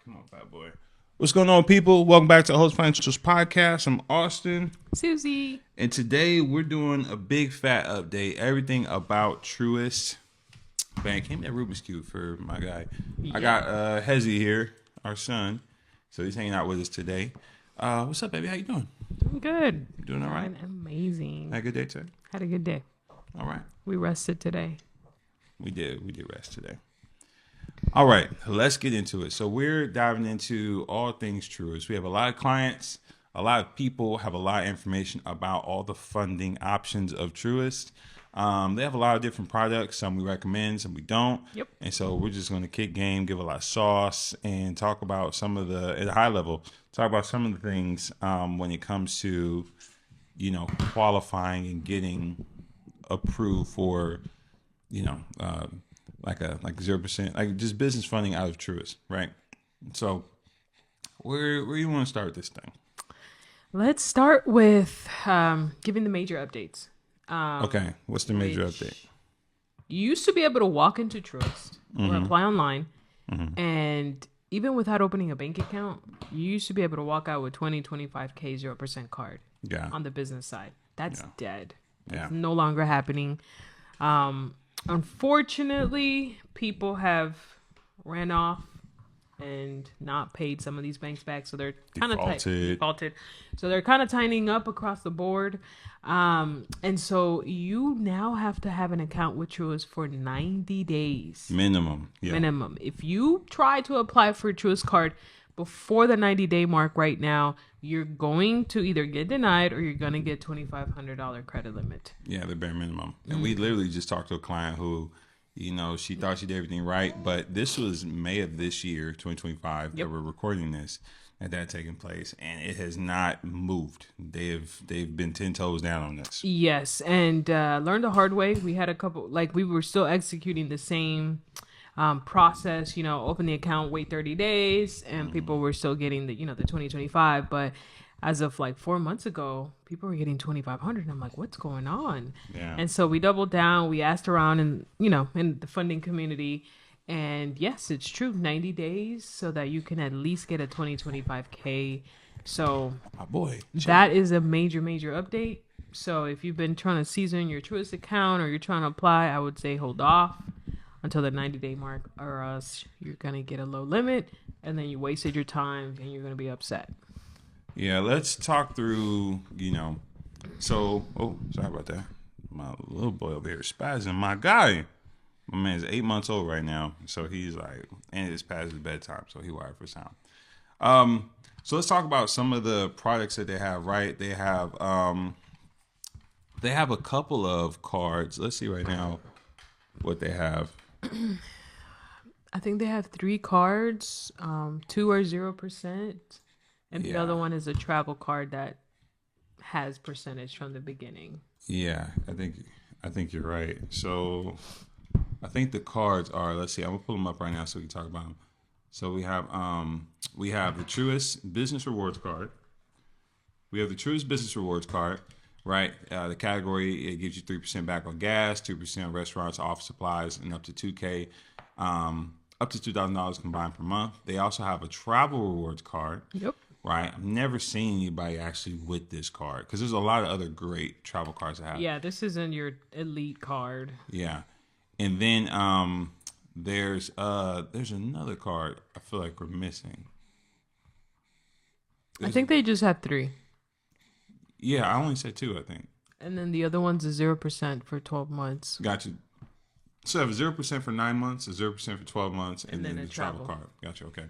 Come on, fat boy. What's going on, people? Welcome back to the Host Financials Podcast. I'm Austin. Susie. And today we're doing a big fat update. Everything about Truist Bank. Came that Rubik's Cube for my guy. Yeah. I got Hezzy here, our son. So he's hanging out with us today. What's up, baby? How you doing? Doing good. You doing all right? Amazing. Had a good day today? Had a good day. All right. We rested today. We did rest today. All right, let's get into it. So we're diving into all things Truist. We have a lot of clients, a lot of people have a lot of information about all the funding options of Truist. They have a lot of different products. Some we recommend, some we don't. Yep. And so we're just going to kick game, give a lot of sauce, and talk about some of the, at a high level, talk about some of the things when it comes to, qualifying and getting approved for, like 0%, like just business funding out of Truist, right? So where do you want to start this thing? Let's start with giving the major updates. Okay, what's the major update? You used to be able to walk into Truist or apply online, and even without opening a bank account, you used to be able to walk out with 25K 0% card on the business side. That's dead. It's no longer happening. Unfortunately, people have ran off and not paid some of these banks back, so they're kind of defaulted. So they're kind of tightening up across the board, and so you now have to have an account with Truist for 90 days minimum. Minimum. If you try to apply for a Truist card before the 90-day mark right now, you're going to either get denied or you're going to get $2,500 credit limit. Yeah, the bare minimum. And we literally just talked to a client who, she thought she did everything right, but this was May of this year, 2025, that we're recording this, and that taking place, and it has not moved. They've been 10 toes down on this. Yes, and learned the hard way. We had a couple, we were still executing the same process, open the account, wait 30 days, and people were still getting the 2025. But as of 4 months ago, people were getting 2,500, and I'm like, what's going on? Yeah. And so we doubled down. We asked around, and in the funding community, and yes, it's true, 90 days, so that you can at least get a 2025K. So, that is a major update. So if you've been trying to season your Truist account or you're trying to apply, I would say hold off until the 90-day mark, or else you're going to get a low limit, and then you wasted your time, and you're going to be upset. Yeah, let's talk through, sorry about that. My little boy over here spazzing. My guy, my man's 8 months old right now, so he's and it's past his bedtime, so he wired for sound. So let's talk about some of the products that they have, right? They have a couple of cards. Let's see right now what they have. I think they have 3 cards. 2 are 0%, and the other one is a travel card that has percentage from the beginning. Yeah, I think you're right. So I think the cards are. Let's see. I'm gonna pull them up right now so we can talk about them. So we have the Truist Business Rewards card. We have the Truist Business Rewards card. Right. The category, it gives you 3% back on gas, 2% on restaurants, office supplies, and up to $2,000, up to $2,000 combined per month. They also have a travel rewards card. Yep. Right. I've never seen anybody actually with this card because there's a lot of other great travel cards to have. Yeah, this isn't your elite card. Yeah. And then there's another card I feel like we're missing. I think they just have 3. Yeah, I only said 2, I think. And then the other one's a 0% for 12 months. Got you. So I have a 0% for 9 months, a 0% for 12 months, and then the travel card. Got you, okay.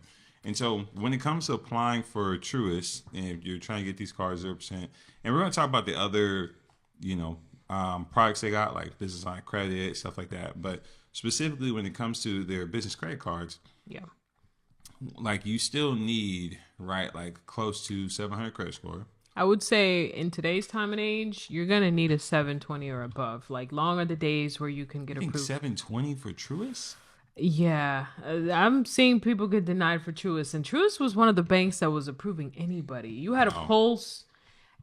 And so when it comes to applying for Truist, and if you're trying to get these cards 0%, and we're going to talk about the other, products they got, like business line credit, stuff like that. But specifically when it comes to their business credit cards, you still need, right, close to 700 credit score. I would say in today's time and age, you're going to need a 720 or above. Long are the days where you can get approved. 720 for Truist? Yeah. I'm seeing people get denied for Truist. And Truist was one of the banks that was approving anybody. You had a pulse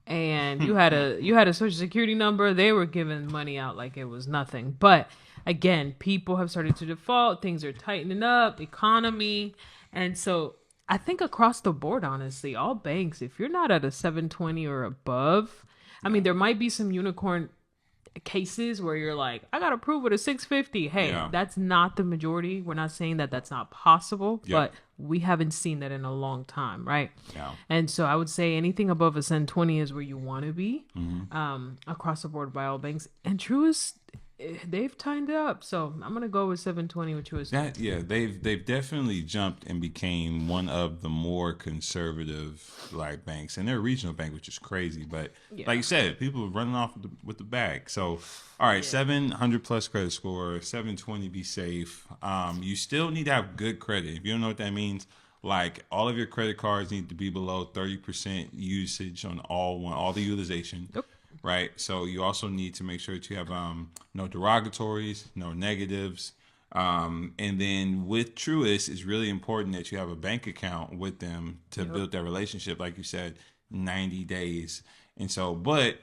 and you had a social security number. They were giving money out like it was nothing. But again, people have started to default. Things are tightening up, economy. And so I think across the board, honestly, all banks, if you're not at a 720 or above, I mean, there might be some unicorn cases where you're like, I got approved with a 650. Hey, Yeah. that's not the majority. We're not saying that that's not possible, Yeah. but we haven't seen that in a long time, right? Yeah. And so I would say anything above a 720 is where you want to be, across the board by all banks. And Truist, they've tightened it up, so I'm gonna go with 720 with Truist. They've definitely jumped and became one of the more conservative like banks, and they're a regional bank, which is crazy. But like you said, people are running off with the bag. So all right, 700 plus credit score, 720, be safe. You still need to have good credit. If you don't know what that means, like all of your credit cards need to be below 30% usage on all the utilization. Yep. Right. So you also need to make sure that you have no derogatories, no negatives. And then with Truist, it's really important that you have a bank account with them to build that relationship. Like you said, 90 days. And so, but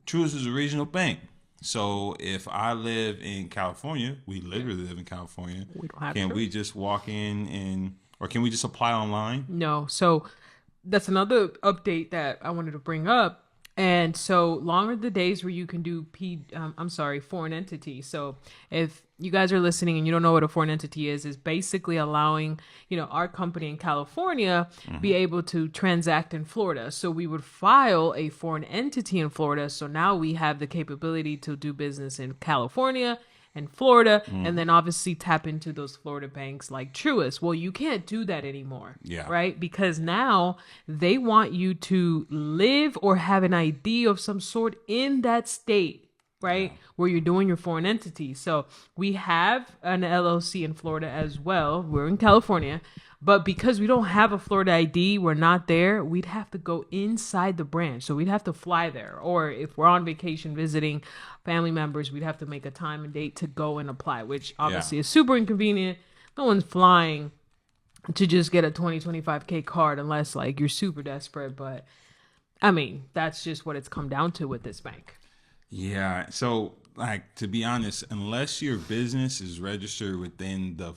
Truist is a regional bank. So if I live in California, we literally live in California. We don't have Can we just walk in or can we just apply online? No. So that's another update that I wanted to bring up. And so longer the days where you can do foreign entity. So if you guys are listening and you don't know what a foreign entity is basically allowing, our company in California be able to transact in Florida. So we would file a foreign entity in Florida. So now we have the capability to do business in California and Florida, and then obviously tap into those Florida banks like Truist. Well, you can't do that anymore, right? Because now they want you to live or have an ID of some sort in that state, right? Where you're doing your foreign entity. So we have an LLC in Florida as well. We're in California. But because we don't have a Florida ID, we're not there, we'd have to go inside the branch. So we'd have to fly there. Or if we're on vacation visiting family members, we'd have to make a time and date to go and apply, which obviously is super inconvenient. No one's flying to just get a 25K card unless like you're super desperate. But I mean, that's just what it's come down to with this bank. Yeah. So like, to be honest, unless your business is registered within the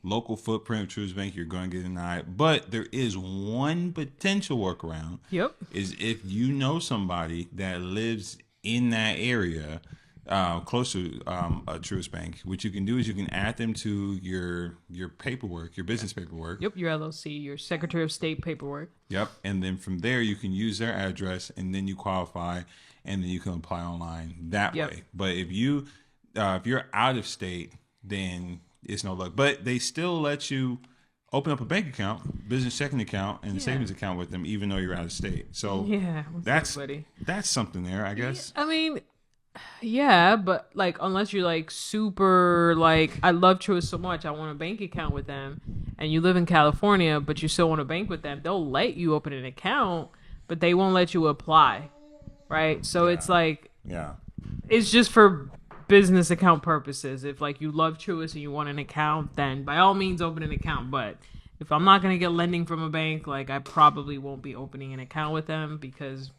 local footprint of Truist Bank, you're going to get denied. But there is one potential workaround. Yep. Is if you know somebody that lives in that area, close to a Truist Bank, what you can do is you can add them to your paperwork, your business paperwork. Yep, your LLC, your Secretary of State paperwork. Yep. And then from there, you can use their address, and then you qualify, and then you can apply online that way. But if you're out of state, then it's no luck. But they still let you open up a bank account, business checking account, and savings account with them, even though you're out of state. So that's something there, I guess. I mean, yeah, but like unless you're like super like I love Truist so much, I want a bank account with them, and you live in California, but you still want to bank with them, they'll let you open an account, but they won't let you apply, right? So it's like it's just for business account purposes. If like you love Truist and you want an account, then by all means open an account. But if I'm not gonna get lending from a bank, like I probably won't be opening an account with them because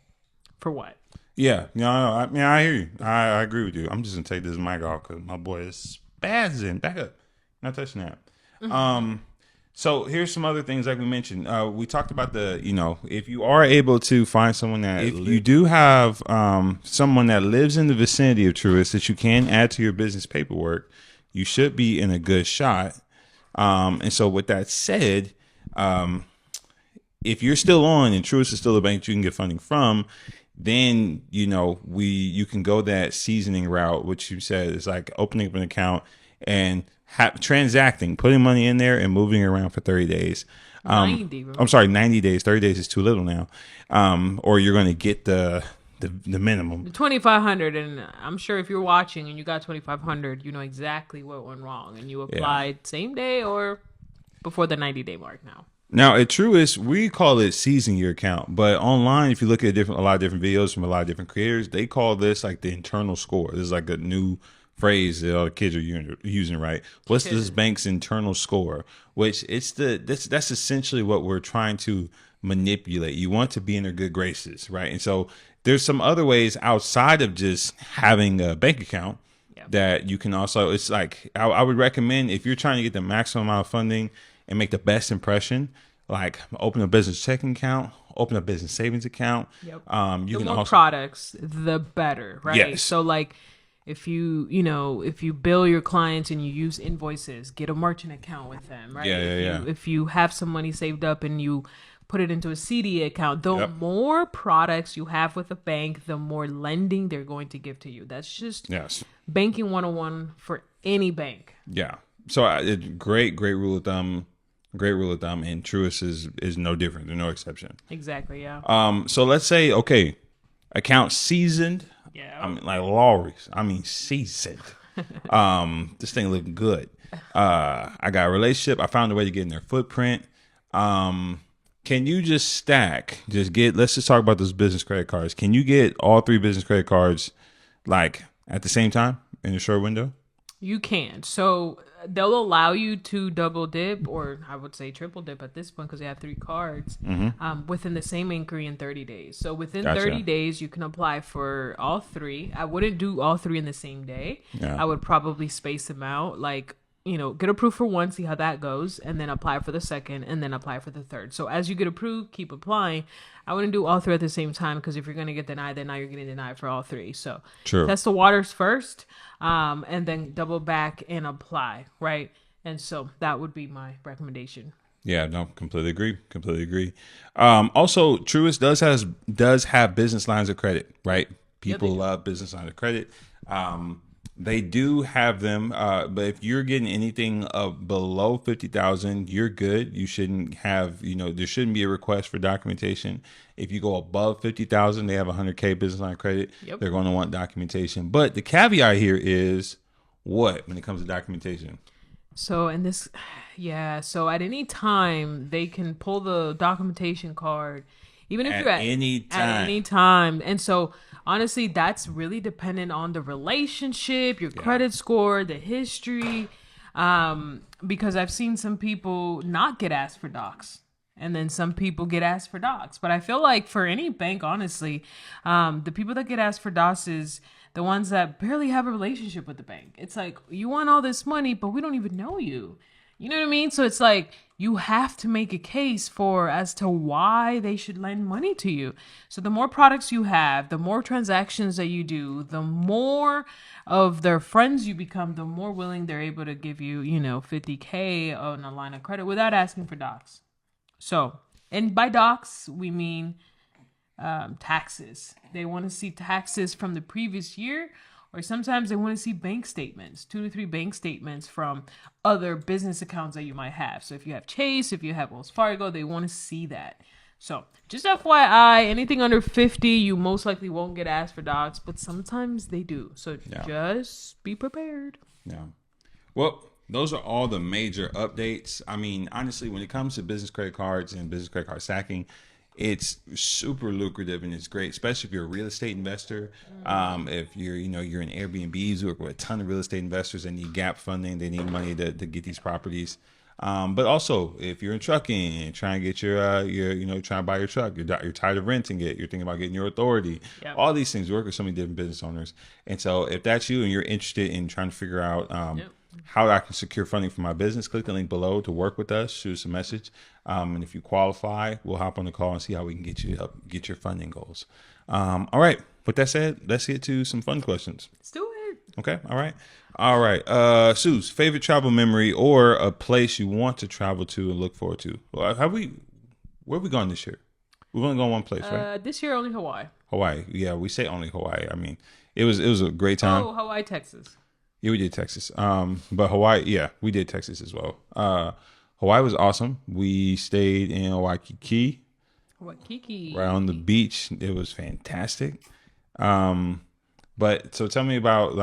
for what? Yeah, I mean, I hear you. I agree with you. I'm just gonna take this mic off because my boy is spazzing. Back up, not touching that. So here's some other things like we mentioned. We talked about if you are able to find someone if you do have someone that lives in the vicinity of Truist that you can add to your business paperwork, you should be in a good shot. And so with that said, if you're still on and Truist is still a bank you can get funding from, then, you can go that seasoning route, which you said is like opening up an account and transacting, putting money in there and moving it around for 30 days. 90 days. 30 days is too little now. Or you're going to get the minimum. 2,500. And I'm sure if you're watching and you got 2,500, you know exactly what went wrong. And you applied same day or before the 90-day mark now. Now, at Truist, we call it season your account. But online, if you look at a lot of different videos from a lot of different creators, they call this like the internal score. This is like a new phrase that all the kids are using, right? What's this bank's internal score? Which that's essentially what we're trying to manipulate. You want to be in their good graces, right? And so there's some other ways outside of just having a bank account that you can also. It's like I would recommend if you're trying to get the maximum amount of funding and make the best impression, like open a business checking account, open a business savings account. Yep. You The can more also products, the better, right? Yes. So like if you bill your clients and you use invoices, get a merchant account with them, right? If you have some money saved up and you put it into a CTA account, the more products you have with a bank, the more lending they're going to give to you. That's just banking 101 for any bank. Yeah. So great rule of thumb. Great rule of thumb, and Truist is no different. There's no exception. Exactly. Yeah. So let's say, okay, account seasoned. Yeah. I mean, like Lawry's. I mean, seasoned. This thing looking good. I got a relationship. I found a way to get in their footprint. Can you just stack? Let's just talk about those business credit cards. Can you get all 3 business credit cards like at the same time in a short window? You can. So they'll allow you to double dip, or I would say triple dip at this point because they have 3 cards within the same inquiry in 30 days. So within 30 days, you can apply for all 3. I wouldn't do all 3 in the same day. Yeah. I would probably space them out, like, get approved for one, see how that goes, and then apply for the second, and then apply for the third. So as you get approved, keep applying. I wouldn't do all 3 at the same time because if you're going to get denied, then now you're getting denied for all 3. So test the waters first, and then double back and apply, right? And so that would be my recommendation. Yeah, no, completely agree. Also, Truist does have business lines of credit, right? People love business lines of credit. They do have them, but if you're getting anything below 50,000, you're good. You shouldn't have, there shouldn't be a request for documentation. If you go above 50,000, they have 100K business line credit. Yep. They're going to want documentation. But the caveat here is what when it comes to documentation? So so at any time they can pull the documentation card, even if you're at any time. And so honestly, that's really dependent on the relationship, your credit score, the history. Because I've seen some people not get asked for docs, and then some people get asked for docs. But I feel like for any bank, honestly, the people that get asked for docs is the ones that barely have a relationship with the bank. It's like, you want all this money, but we don't even know you. You know what I mean? So it's like you have to make a case as to why they should lend money to you. So the more products you have, the more transactions that you do, the more of their friends you become, the more willing they're able to give you, $50K on a line of credit without asking for docs. So, and by docs, we mean taxes. They want to see taxes from the previous year, or sometimes they want to see bank statements, 2 to 3 bank statements from other business accounts that you might have. So if you have Chase, if you have Wells Fargo, they want to see that. So just FYI, anything under 50, you most likely won't get asked for docs, but sometimes they do. So just be prepared. Yeah. Well, those are all the major updates. I mean, honestly, when it comes to business credit cards and business credit card stacking, it's super lucrative and it's great, especially if you're a real estate investor. If you're in Airbnbs, you work with a ton of real estate investors that need gap funding. They need money to get these properties. But also if you're in trucking and trying to get trying to buy your truck, you're tired of renting it, you're thinking about getting your authority, all these things. You work with so many different business owners. And so if that's you and you're interested in trying to figure out, how I can secure funding for my business, click the link below to work with us, shoot us a message. And if you qualify, we'll hop on the call and see how we can get your funding goals. All right. With that said, let's get to some fun questions. Let's do it. Okay. All right. Suze, favorite travel memory or a place you want to travel to and look forward to? Well, where have we gone this year? We've only gone one place, right? This year, only Hawaii. Hawaii. Yeah, we say only Hawaii. I mean, it was a great time. Oh, Hawaii, Texas. Yeah, we did Texas. But Hawaii, we did Texas as well. Hawaii was awesome. We stayed in Waikiki. Right on the beach. It was fantastic. But so tell me about,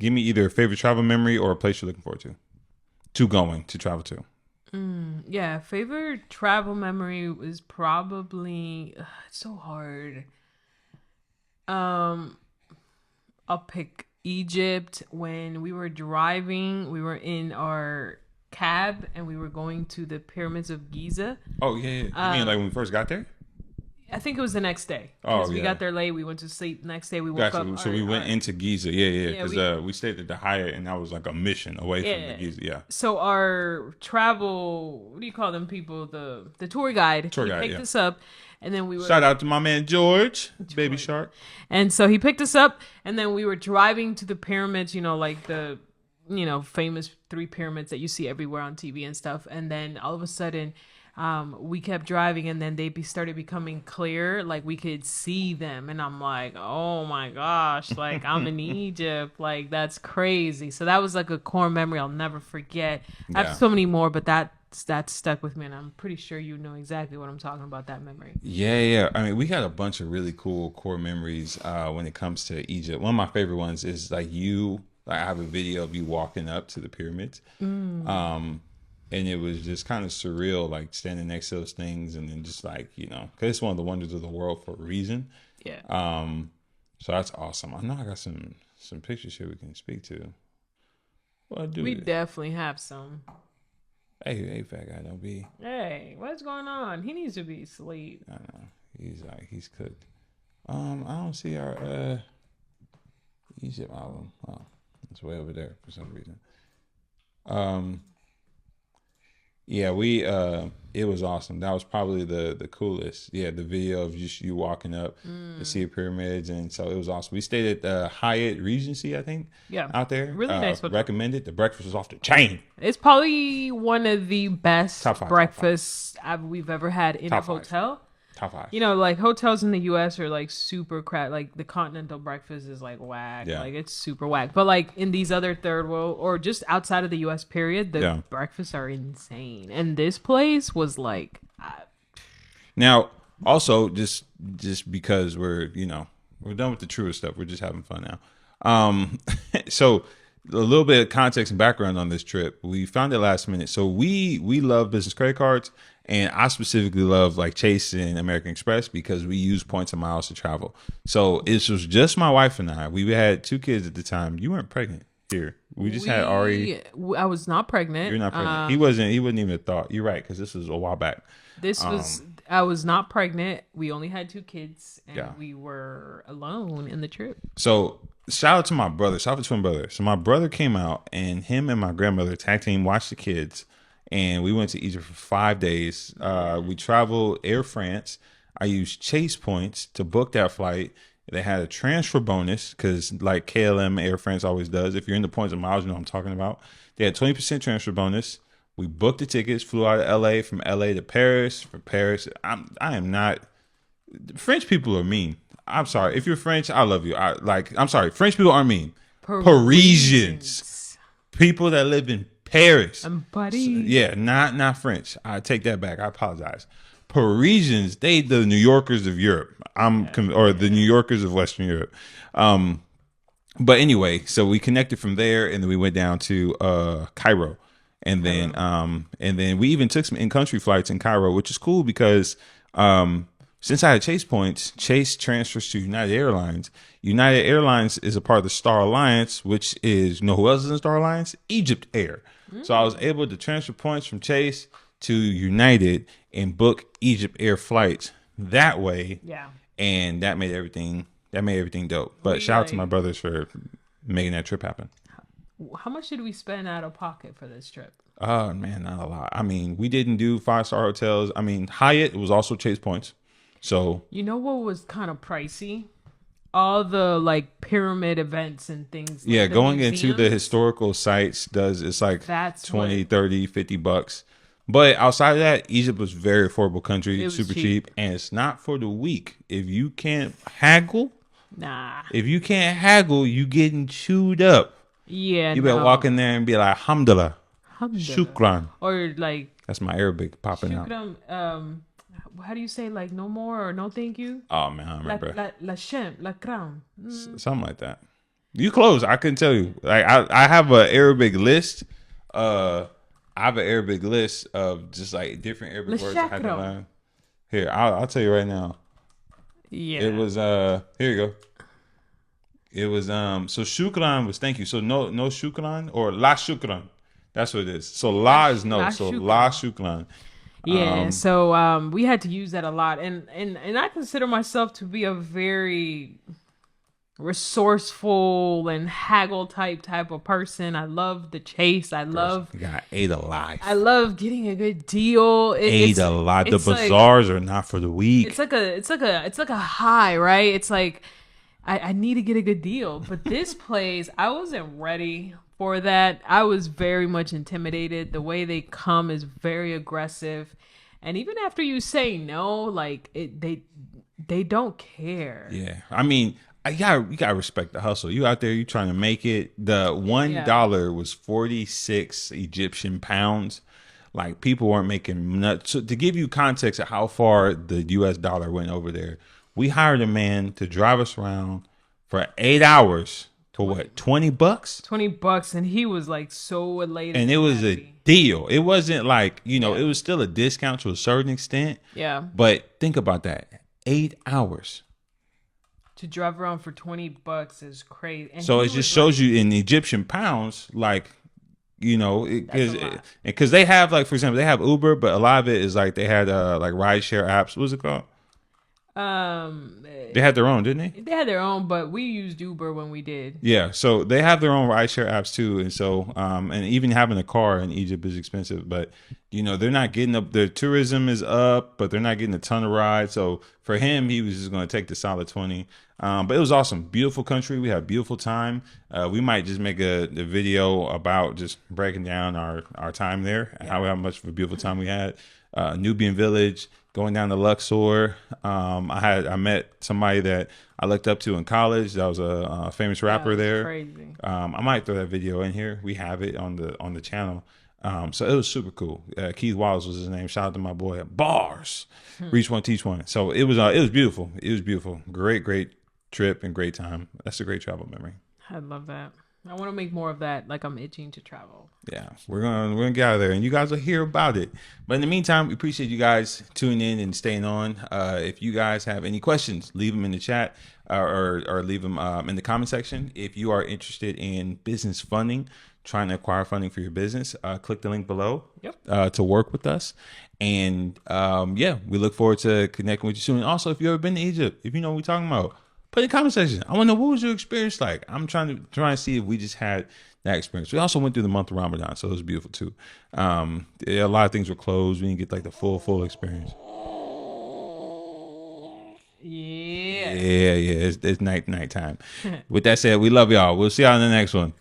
give me either a favorite travel memory or a place you're looking forward to travel to. Favorite travel memory was probably, it's so hard. I'll pick Egypt. When we were driving, we were in our cab and we were going to the Pyramids of Giza. Oh yeah. You mean like when we first got there? I think it was the next day. Oh, Because we yeah. got there late. We went to sleep. The next day we woke Gotcha. up. So we went into Giza. Yeah. Because we stayed at the Hyatt, and that was like a mission away from the Giza. Yeah. So our travel, what do you call them people? The tour guide. He picked us up, and then we were shout out to my man George, Baby Shark. And so he picked us up, and then we were driving to the pyramids. Like the famous 3 pyramids that you see everywhere on TV and stuff. And then all of a sudden, we kept driving, and then they started becoming clear, like we could see them, and I'm like, oh my gosh, like I'm in Egypt, like that's crazy. So that was like a core memory I'll never forget. I have so many more, but that stuck with me, and I'm pretty sure you know exactly what I'm talking about, that memory. Yeah. I mean, we got a bunch of really cool core memories when it comes to Egypt. One of my favorite ones is like I have a video of you walking up to the pyramids. And it was just kind of surreal, like standing next to those things, and then just like, because it's one of the wonders of the world for a reason. Yeah. So that's awesome. I know I got some pictures here we can speak to. We definitely have some. Hey, fat guy, don't be. Hey, what's going on? He needs to be asleep. I know. He's cooked. I don't see our Egypt album. Oh, it's way over there for some reason. Yeah, it was awesome. That was probably the coolest. Yeah, the video of just you walking up to see the pyramids, and so it was awesome. We stayed at the Hyatt Regency, I think. Yeah, out there. Really nice. Recommended. The breakfast was off the chain. It's probably one of the best breakfasts we've ever had in a hotel. Top 5. Like hotels in the U.S. are like super crap. Like the continental breakfast is like whack. Yeah. Like it's super whack. But like in these other third world or just outside of the U.S. period, the breakfasts are insane. And this place was like. Now, also just because we're done with the Truist stuff, we're just having fun now. So a little bit of context and background on this trip. We found it last minute. So we love business credit cards. And I specifically love like Chase and American Express because we use points and miles to travel. So it was just my wife and I. We had 2 kids at the time. You weren't pregnant here. We just had Ari. I was not pregnant. You're not pregnant. He wasn't even a thought. You're right, because this was a while back. I was not pregnant. We only had 2 kids, and we were alone in the trip. So shout out to my brother. Shout out to twin brother. So my brother came out, and him and my grandmother tag team watched the kids. And we went to Egypt for 5 days. We traveled Air France. I used Chase points to book that flight. They had a transfer bonus because like KLM Air France always does. If you're in the points and miles, you know what I'm talking about. They had 20% transfer bonus. We booked the tickets, flew out of LA, from LA to Paris. For Paris, I am not. French people are mean. I'm sorry. If you're French, I love you. I'm sorry. French people aren't mean. Parisians. People that live in Paris. Yeah, not French. I take that back. I apologize. Parisians, they the New Yorkers of Europe. Or the New Yorkers of Western Europe. But anyway, so we connected from there, and then we went down to Cairo, and then we even took some in-country flights in Cairo, which is cool because since I had Chase points, Chase transfers to United Airlines. United Airlines is a part of the Star Alliance, which is, who else is in the Star Alliance? EgyptAir. So I was able to transfer points from Chase to United and book EgyptAir flights that way. Yeah. And that made everything dope. But shout out to my brothers for making that trip happen. How much did we spend out of pocket for this trip? Oh man, not a lot. I mean, we didn't do 5-star hotels. I mean, Hyatt was also Chase points. So what was kind of pricey? All the like pyramid events and things. Yeah, like going into the historical sites it's like that's 20, 30, $50. But outside of that, Egypt was a very affordable country, super cheap, and it's not for the weak. If you can't haggle, you getting chewed up. Yeah, you better walk in there and be like, Alhamdulillah, shukran. Or like, that's my Arabic popping shukran, out. How do you say like no more or no thank you? Oh man, I remember. La shem, la crown. Something like that. You close. I couldn't tell you. Like I have an Arabic list. I have an Arabic list of just like different Arabic words I had to learn. Here, I'll tell you right now. Yeah. It was here you go. It was so shukran was thank you. So no shukran or la shukran. That's what it is. So la is no. So la shukran. Yeah, so we had to use that a lot, and I consider myself to be a very resourceful and haggle type of person. I love the chase. You got ate alive. I love getting a good deal. Ate alive. The bazaars are not for the weak. It's like a high, right? It's like I need to get a good deal, but this place I wasn't ready for that. I was very much intimidated. The way they come is very aggressive, and even after you say no, like they don't care. Yeah, I mean, you gotta respect the hustle. You out there, you trying to make it. The $1 was 46 Egyptian pounds. Like people weren't making nuts. So to give you context of how far the U.S. dollar went over there, we hired a man to drive us around for 8 hours for what, $20? $20, and he was like so elated. And it was a deal. It wasn't like, it was still a discount to a certain extent. Yeah. But think about that. 8 hours. To drive around for $20 is crazy. And so it just shows you in Egyptian pounds, like, because they have, like, for example, they have Uber, but a lot of it is like they had like rideshare apps. What's it called? They had their own, didn't they? They had their own, but we used Uber when we did. Yeah, so they have their own rideshare apps too, and so and even having a car in Egypt is expensive. But they're not getting up. Their tourism is up, but they're not getting a ton of rides. So for him, he was just going to take the solid 20. But it was awesome, beautiful country. We had a beautiful time. We might just make a video about just breaking down our time there and how much of a beautiful time we had. Nubian Village. Going down to Luxor, I met somebody that I looked up to in college. That was a famous rapper there. Crazy. I might throw that video in here. We have it on the channel. So it was super cool. Keith Wallace was his name. Shout out to my boy at Bars. Reach one, teach one. So it was beautiful. It was beautiful. Great trip and great time. That's a great travel memory. I love that. I want to make more of that. Like, I'm itching to travel. Yeah, we're gonna get out of there, and you guys will hear about it. But in the meantime, we appreciate you guys tuning in and staying on. If you guys have any questions, leave them in the chat or leave them in the comment section. If you are interested in business funding, trying to acquire funding for your business, click the link below to work with us. And we look forward to connecting with you soon. And also, if you've ever been to Egypt, if you know what we're talking about, put in the comment section. I want to know, what was your experience like? I'm trying to see if we just had that experience. We also went through the month of Ramadan, so it was beautiful too. A lot of things were closed. We didn't get like the full experience. Yeah. It's night time. With that said, we love y'all. We'll see y'all in the next one.